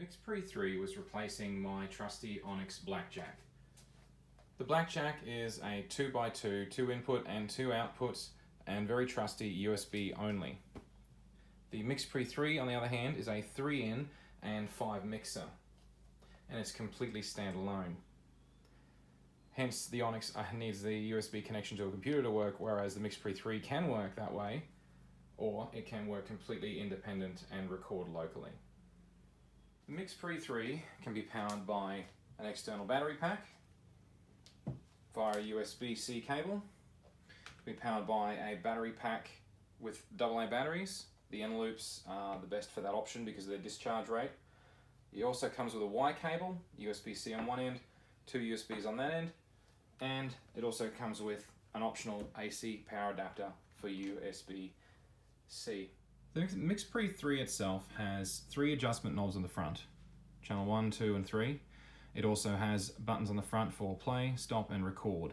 MixPre3 was replacing my trusty Onyx Blackjack. The Blackjack is a 2x2, 2 input and 2 outputs, and very trusty USB only. The MixPre3 on the other hand is a 3-in and 5 mixer, and it's completely standalone. Hence the Onyx needs the USB connection to a computer to work, whereas the MixPre3 can work that way, or it can work completely independent and record locally. The MixPre3 can be powered by an external battery pack via a USB-C cable. It can be powered by a battery pack with AA batteries. The N loops are the best for that option because of their discharge rate. It also comes with a Y cable, USB-C on one end, 2 USBs on that end, and it also comes with an optional AC power adapter for USB-C. The MixPre3 itself has 3 adjustment knobs on the front, channel 1, 2 and 3. It also has buttons on the front for play, stop and record.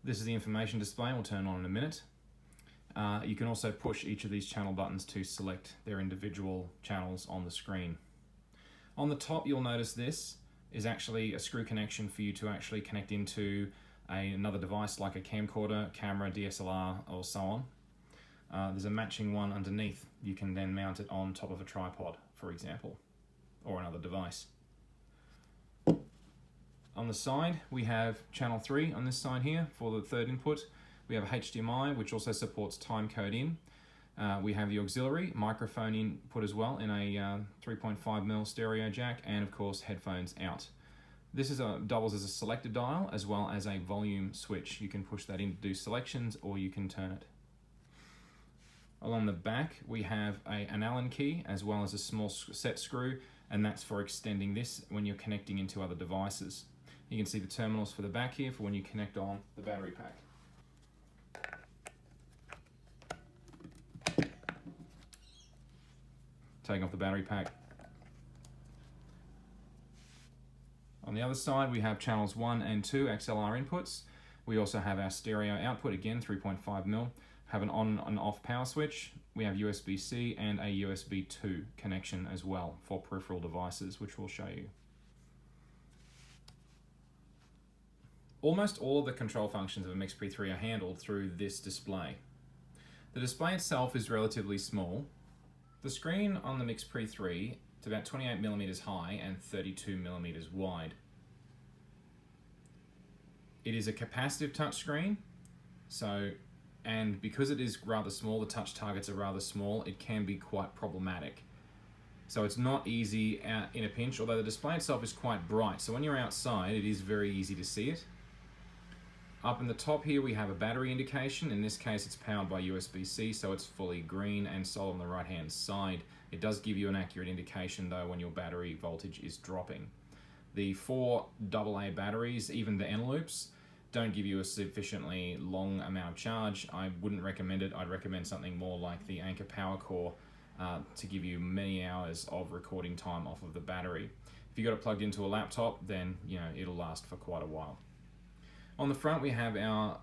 This is the information display, we'll turn on in a minute. You can also push each of these channel buttons to select their individual channels on the screen. On the top you'll notice this is actually a screw connection for you to actually connect into another device like a camcorder, camera, DSLR or so on. There's a matching one underneath. You can then mount it on top of a tripod, for example, or another device. On the side, we have channel 3 on this side here for the third input. We have HDMI, which also supports timecode in. We have the auxiliary microphone input as well in a 3.5mm stereo jack, and of course headphones out. This is doubles as a selector dial as well as a volume switch. You can push that in to do selections, or you can turn it. Along the back we have an Allen key as well as a small set screw, and that's for extending this when you're connecting into other devices. You can see the terminals for the back here for when you connect on the battery pack. Taking off the battery pack. On the other side we have channels 1 and 2 XLR inputs. We also have our stereo output, again 3.5mm. Have an on and off power switch. We have USB-C and a USB 2 connection as well for peripheral devices, which we'll show you. Almost all of the control functions of a MixPre3 are handled through this display. The display itself is relatively small. The screen on the MixPre3 is about 28mm high and 32mm wide. It is a capacitive touchscreen, and because it is rather small, the touch targets are rather small, it can be quite problematic. So it's not easy in a pinch, although the display itself is quite bright, so when you're outside it is very easy to see it. Up in the top here we have a battery indication. In this case it's powered by USB-C, so it's fully green and solid on the right hand side. It does give you an accurate indication though when your battery voltage is dropping. The 4 AA batteries, even the N loops, don't give you a sufficiently long amount of charge. I wouldn't recommend it. I'd recommend something more like the Anker Power Core to give you many hours of recording time off of the battery. If you got it plugged into a laptop, then it'll last for quite a while. On the front we have our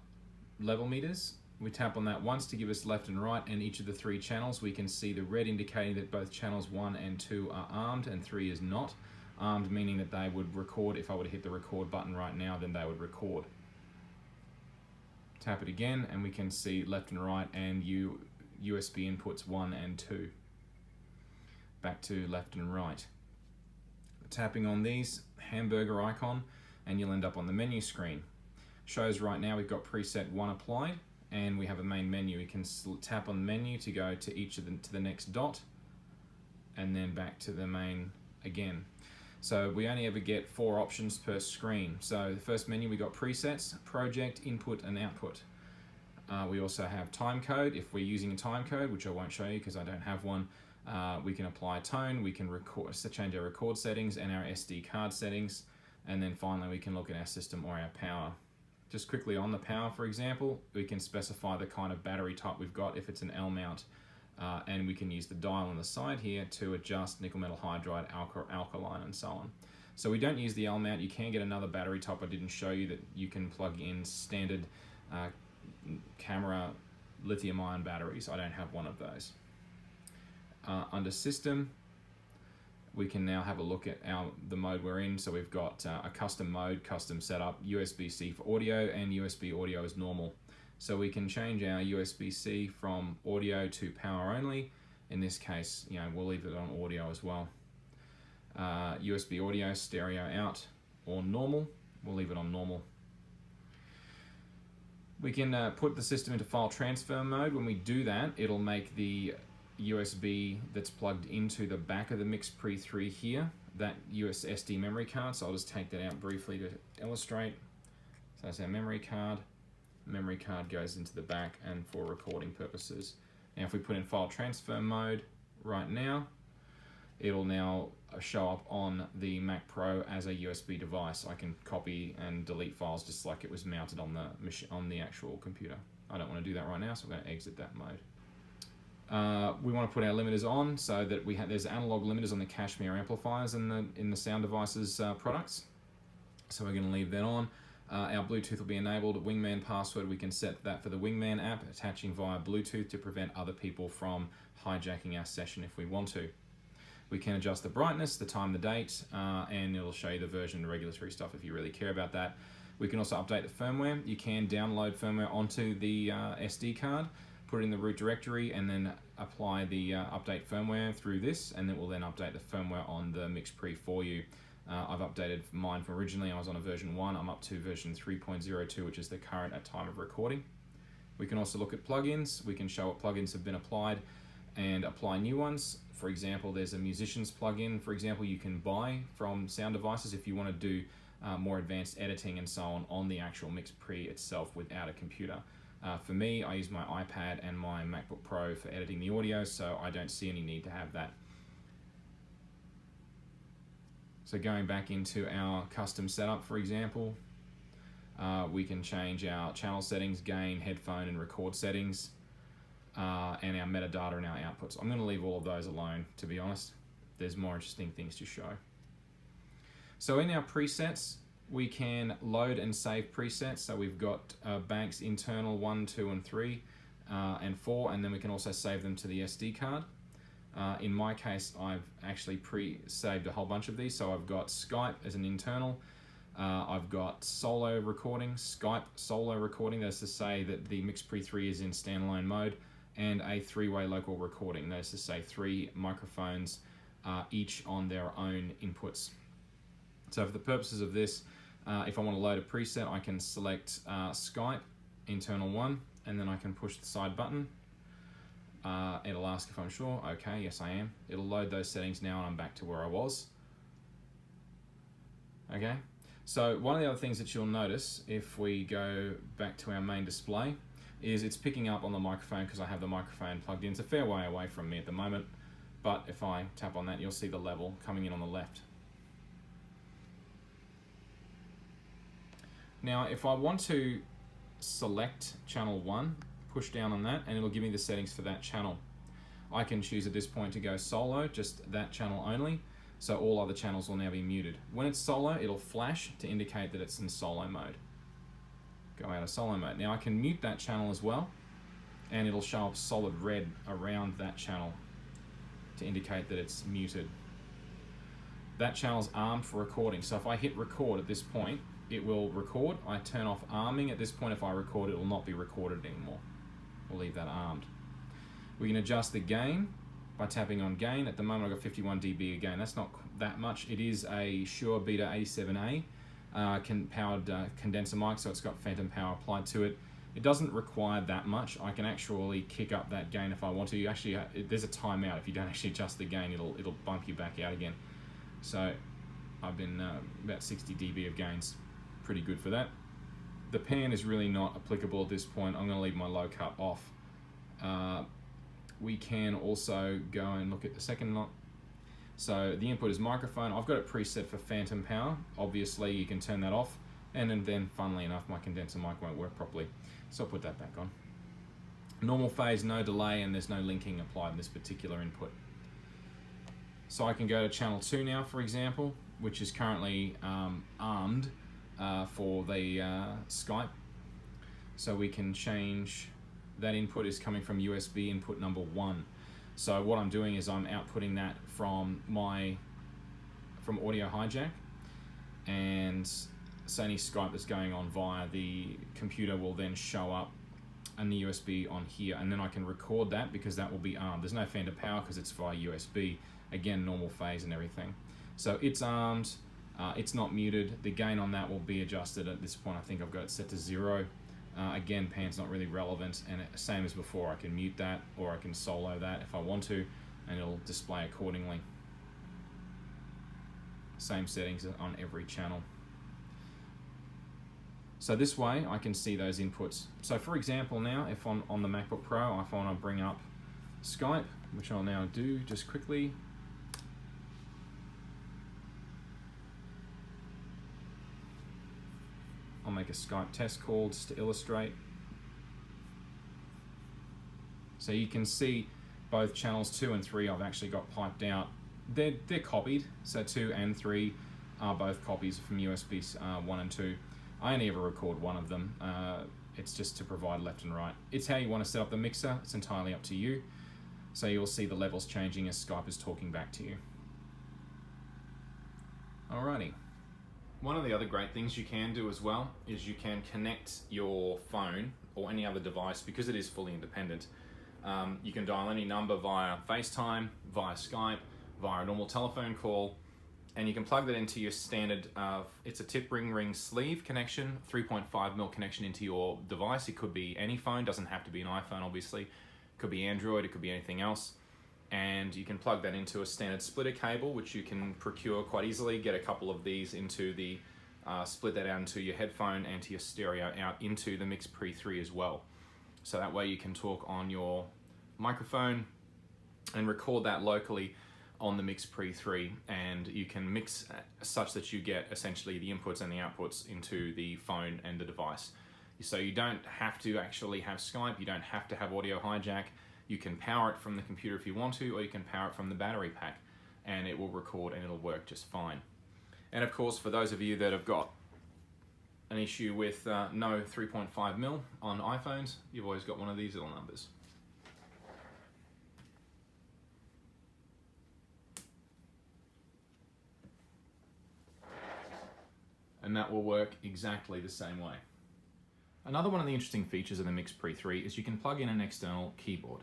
level meters. We tap on that once to give us left and right, and each of the 3 channels we can see the red indicating that both channels 1 and 2 are armed and 3 is not. Armed meaning that they would record. If I were to hit the record button right now, then they would record. Tap it again and we can see left and right and USB inputs 1 and 2. Back to left and right. Tapping on these, hamburger icon, and you'll end up on the menu screen. Shows right now we've got preset 1 applied, and we have a main menu. We can tap on the menu to go to each of them to the next dot, and then back to the main again. So we only ever get 4 options per screen. So the first menu we got presets, project, input and output. We also have time code. If we're using a time code, which I won't show you because I don't have one, we can apply tone, we can change our record settings and our SD card settings, and then finally we can look at our system or our power. Just quickly on the power, for example, we can specify the kind of battery type we've got if it's an L mount, and we can use the dial on the side here to adjust nickel metal hydride, alkaline and so on. So we don't use the L mount. You can get another battery type I didn't show you that you can plug in standard camera lithium ion batteries. I don't have one of those. Under system we can now have a look at the mode we're in. So we've got a custom mode, custom setup, USB-C for audio, and USB audio as normal. So we can change our USB-C from audio to power only. In this case, we'll leave it on audio as well. USB audio, stereo out, or normal. We'll leave it on normal. We can put the system into file transfer mode. When we do that, it'll make the USB that's plugged into the back of the MixPre3 here, that SD memory card. So I'll just take that out briefly to illustrate. So that's our memory card. Memory card goes into the back and for recording purposes. Now if we put in file transfer mode right now, it'll now show up on the Mac Pro as a USB device. I can copy and delete files just like it was mounted on the actual computer. I don't want to do that right now, so I'm going to exit that mode. We want to put our limiters on so that there's analog limiters on the Cashmere amplifiers in the Sound Devices products. So we're going to leave that on. Our Bluetooth will be enabled. Wingman password, we can set that for the Wingman app, attaching via Bluetooth to prevent other people from hijacking our session if we want to. We can adjust the brightness, the time, the date, and it'll show you the version and regulatory stuff if you really care about that. We can also update the firmware. You can download firmware onto the SD card, put it in the root directory, and then apply the update firmware through this, and it will then update the firmware on the MixPre for you. I've updated mine from originally. I was on a version 1. I'm up to version 3.02, which is the current at time of recording. We can also look at plugins. We can show what plugins have been applied and apply new ones. For example, there's a musician's plugin, for example, you can buy from Sound Devices if you want to do more advanced editing and so on the actual MixPre itself without a computer. For me, I use my iPad and my MacBook Pro for editing the audio, so I don't see any need to have that. So going back into our custom setup, for example, we can change our channel settings, gain, headphone, and record settings, and our metadata and our outputs. I'm going to leave all of those alone, to be honest. There's more interesting things to show. So in our presets, we can load and save presets. So we've got banks internal 1, 2, and 3, and 4, and then we can also save them to the SD card. In my case, I've actually pre-saved a whole bunch of these. So I've got Skype as an internal. I've got solo recording, Skype solo recording. That's to say that the MixPre3 is in standalone mode, and a 3-way local recording. That is to say 3 microphones, each on their own inputs. So for the purposes of this, if I want to load a preset, I can select Skype, internal 1, and then I can push the side button. It'll ask if I'm sure. Okay, yes I am. It'll load those settings now and I'm back to where I was. Okay, so one of the other things that you'll notice if we go back to our main display is it's picking up on the microphone because I have the microphone plugged in. It's a fair way away from me at the moment, but if I tap on that, you'll see the level coming in on the left. Now, if I want to select channel 1, push down on that, and it'll give me the settings for that channel. I can choose at this point to go solo, just that channel only, so all other channels will now be muted. When it's solo, it'll flash to indicate that it's in solo mode. Go out of solo mode. Now I can mute that channel as well, and it'll show up solid red around that channel to indicate that it's muted. That channel's armed for recording, so if I hit record at this point, it will record. I turn off arming at this point. If I record, it will not be recorded anymore. We'll leave that armed. We can adjust the gain by tapping on gain. At the moment, I've got 51 dB of gain. That's not that much. It is a Shure Beta 87A powered condenser mic, so it's got phantom power applied to it. It doesn't require that much. I can actually kick up that gain if I want to. Actually, there's a timeout. If you don't actually adjust the gain, it'll bump you back out again. So I've been about 60 dB of gains. Pretty good for that. The pan is really not applicable at this point. I'm going to leave my low cut off. We can also go and look at the second lot. So the input is microphone. I've got it preset for phantom power. Obviously you can turn that off, and then funnily enough my condenser mic won't work properly. So I'll put that back on. Normal phase, no delay, and there's no linking applied in this particular input. So I can go to channel 2 now, for example, which is currently armed for the Skype. So we can change, that input is coming from USB input number 1. So what I'm doing is I'm outputting that from my from audio hijack, and so any Skype that's going on via the computer will then show up on the USB on here, and then I can record that because that will be armed. There's no fan to power because it's via USB. Again, normal phase and everything. So it's armed, it's not muted. The gain on that will be adjusted at this point. I think I've got it set to 0. Again, pan's not really relevant, and same as before, I can mute that or I can solo that if I want to, and it'll display accordingly. Same settings on every channel. So this way I can see those inputs. So for example now, if on the MacBook Pro, if I want to bring up Skype, which I'll now do just quickly. I'll make a Skype test call just to illustrate. So you can see both channels 2 and 3 I've actually got piped out. They're copied, so 2 and 3 are both copies from USB 1 and 2. I only ever record one of them. It's just to provide left and right. It's how you want to set up the mixer. It's entirely up to you. So you'll see the levels changing as Skype is talking back to you. Alrighty. One of the other great things you can do as well is you can connect your phone or any other device, because it is fully independent. You can dial any number via FaceTime, via Skype, via a normal telephone call, and you can plug that into your standard, it's a tip ring sleeve connection, 3.5mm connection into your device. It could be any phone, doesn't have to be an iPhone obviously. It could be Android, it could be anything else. And you can plug that into a standard splitter cable, which you can procure quite easily. Get a couple of these into the, split that out into your headphone and to your stereo out into the MixPre3 as well. So that way you can talk on your microphone and record that locally on the MixPre3, and you can mix such that you get essentially the inputs and the outputs into the phone and the device. So you don't have to actually have Skype, you don't have to have audio hijack. You can power it from the computer if you want to, or you can power it from the battery pack, and it will record and it'll work just fine. And of course, for those of you that have got an issue with no 3.5mm on iPhones, you've always got one of these little numbers. And that will work exactly the same way. Another one of the interesting features of the MixPre3 is you can plug in an external keyboard.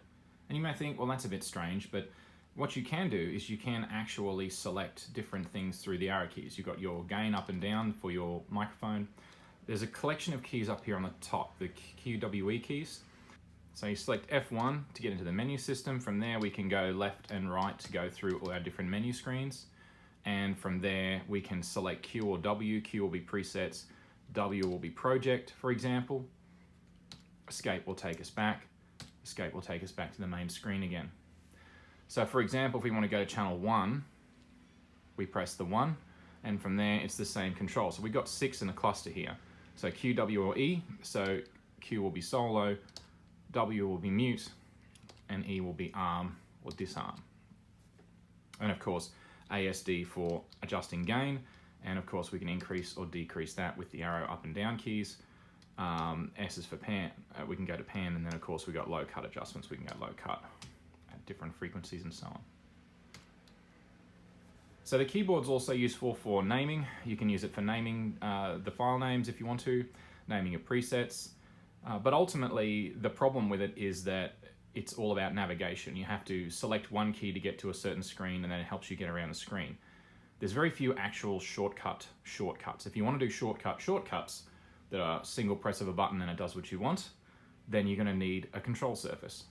And you may think, well, that's a bit strange, but what you can do is you can actually select different things through the arrow keys. You've got your gain up and down for your microphone. There's a collection of keys up here on the top, the QWE keys. So you select F1 to get into the menu system. From there, we can go left and right to go through all our different menu screens. And from there, we can select Q or W. Q will be presets, W will be project, for example. Escape will take us back. Escape will take us back to the main screen again. So for example, if we want to go to channel 1, we press the 1, and from there it's the same control. So we've got 6 in a cluster here. So Q, W, or E, so Q will be solo, W will be mute, and E will be arm or disarm. And of course, ASD for adjusting gain, and of course we can increase or decrease that with the arrow up and down keys. S is for pan, we can go to pan, and then of course we got low cut adjustments, we can go low cut at different frequencies and so on. So the keyboard's also useful for naming. You can use it for naming the file names if you want to, naming your presets, but ultimately the problem with it is that it's all about navigation. You have to select one key to get to a certain screen, and then it helps you get around the screen. There's very few actual shortcuts. If you want to do shortcuts that are single press of a button and it does what you want, then you're going to need a control surface.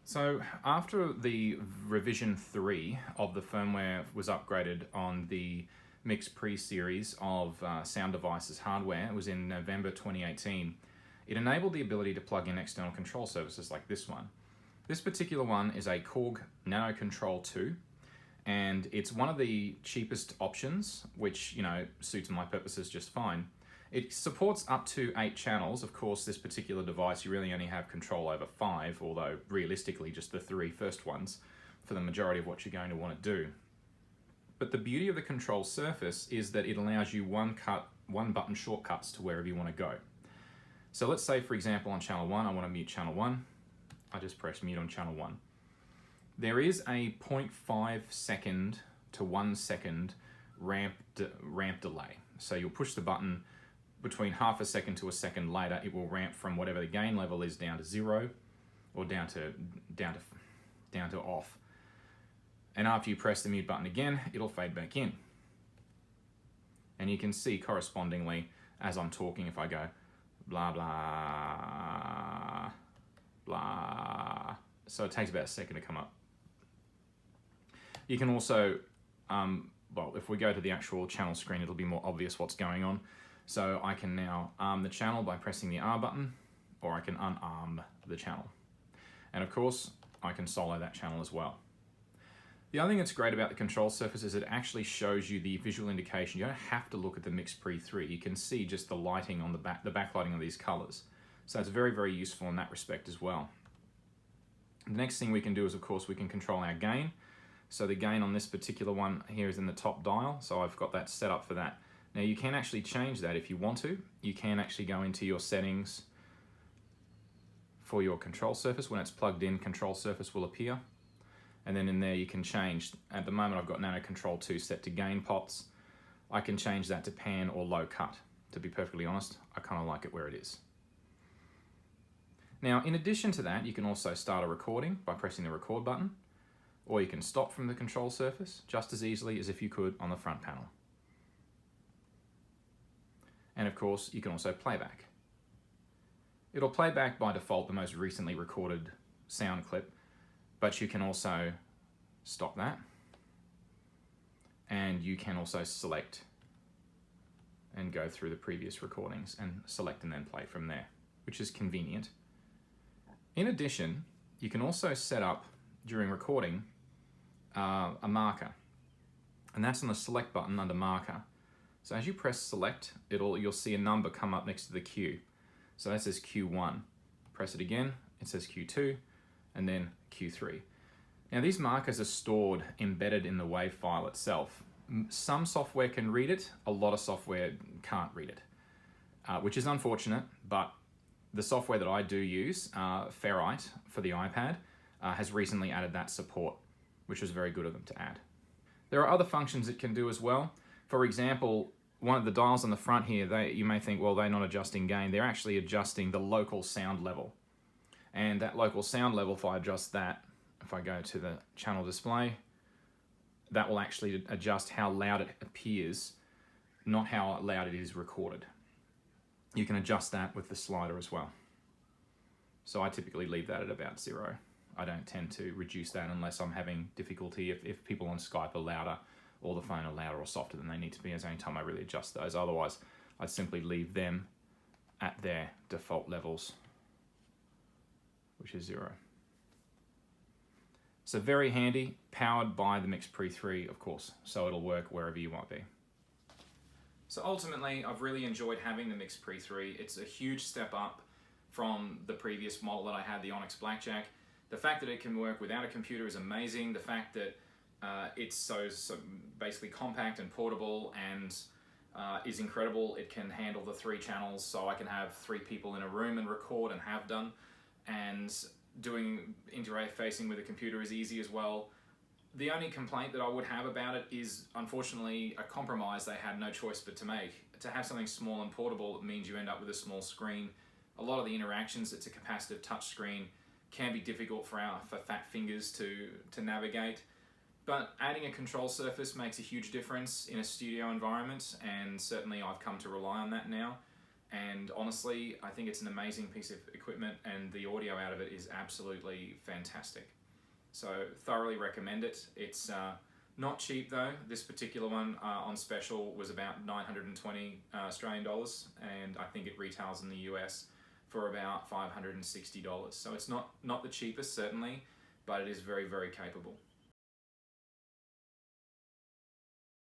So after the revision 3 of the firmware was upgraded on the MixPre series of sound devices hardware, it was in November 2018, it enabled the ability to plug in external control surfaces like this one. This particular one is a Korg Nano Control 2, and it's one of the cheapest options, which, you know, suits my purposes just fine. It supports up to 8 channels. Of course, this particular device, you really only have control over 5, although realistically just the 3 first ones for the majority of what you're going to want to do. But the beauty of the control surface is that it allows you one button shortcuts to wherever you want to go. So let's say, for example, on channel 1, I want to mute channel 1. I just press mute on channel 1. There is a 0.5 second to 1 second ramp delay. So you'll push the button between half a second to a second later, it will ramp from whatever the gain level is down to 0 or down to off. And after you press the mute button again, it'll fade back in. And you can see correspondingly as I'm talking, if I go blah, blah, blah. So it takes about a second to come up. You can also, well, if we go to the actual channel screen, it'll be more obvious what's going on. So I can now arm the channel by pressing the R button, or I can unarm the channel. And of course, I can solo that channel as well. The other thing that's great about the control surface is it actually shows you the visual indication. You don't have to look at the MixPre3. You can see just the lighting on the backlighting of these colors. So it's very, very useful in that respect as well. The next thing we can do is, of course, we can control our gain. So the gain on this particular one here is in the top dial. So I've got that set up for that. Now you can actually change that if you want to. You can actually go into your settings for your control surface. When it's plugged in, control surface will appear. And then in there you can change, at the moment I've got Nano Control 2 set to gain pots. I can change that to pan or low cut. To be perfectly honest, I kind of like it where it is. Now in addition to that, you can also start a recording by pressing the record button, or you can stop from the control surface just as easily as if you could on the front panel. And of course, you can also playback. It'll play back by default the most recently recorded sound clip, but you can also stop that. And you can also select and go through the previous recordings and select and then play from there, which is convenient. In addition, you can also set up during recording a marker, and that's on the select button under marker. So as you press select, you'll see a number come up next to the Q. So that says Q1. Press it again, it says Q2, and then Q3. Now these markers are stored embedded in the WAV file itself. Some software can read it, a lot of software can't read it, which is unfortunate, but the software that I do use, Ferrite for the iPad, has recently added that support, which was very good of them to add. There are other functions it can do as well. For example, one of the dials on the front here, you may think, well, they're not adjusting gain. They're actually adjusting the local sound level. And that local sound level, if I adjust that, if I go to the channel display, that will actually adjust how loud it appears, not how loud it is recorded. You can adjust that with the slider as well. So I typically leave that at about 0. I don't tend to reduce that unless I'm having difficulty. If people on Skype are louder, or the phone are louder or softer than they need to be, is the only time I really adjust those. Otherwise, I'd simply leave them at their default levels, which is 0. So very handy, powered by the MixPre3, of course, so it'll work wherever you might be. So ultimately, I've really enjoyed having the MixPre3. It's a huge step up from the previous model that I had, the Onyx Blackjack. The fact that it can work without a computer is amazing. The fact that it's so basically compact and portable and is incredible. It can handle the 3 channels, so I can have 3 people in a room and record, and have done. And doing interfacing with a computer is easy as well. The only complaint that I would have about it is, unfortunately, a compromise they had no choice but to make. To have something small and portable, it means you end up with a small screen. A lot of the interactions, it's a capacitive touch screen, can be difficult for fat fingers to navigate. But adding a control surface makes a huge difference in a studio environment, and certainly I've come to rely on that now. And honestly, I think it's an amazing piece of equipment, and the audio out of it is absolutely fantastic. So thoroughly recommend it. It's not cheap though. This particular one on special was about 920 Australian dollars, and I think it retails in the US for about $560. So it's not the cheapest, certainly, but it is very, very capable.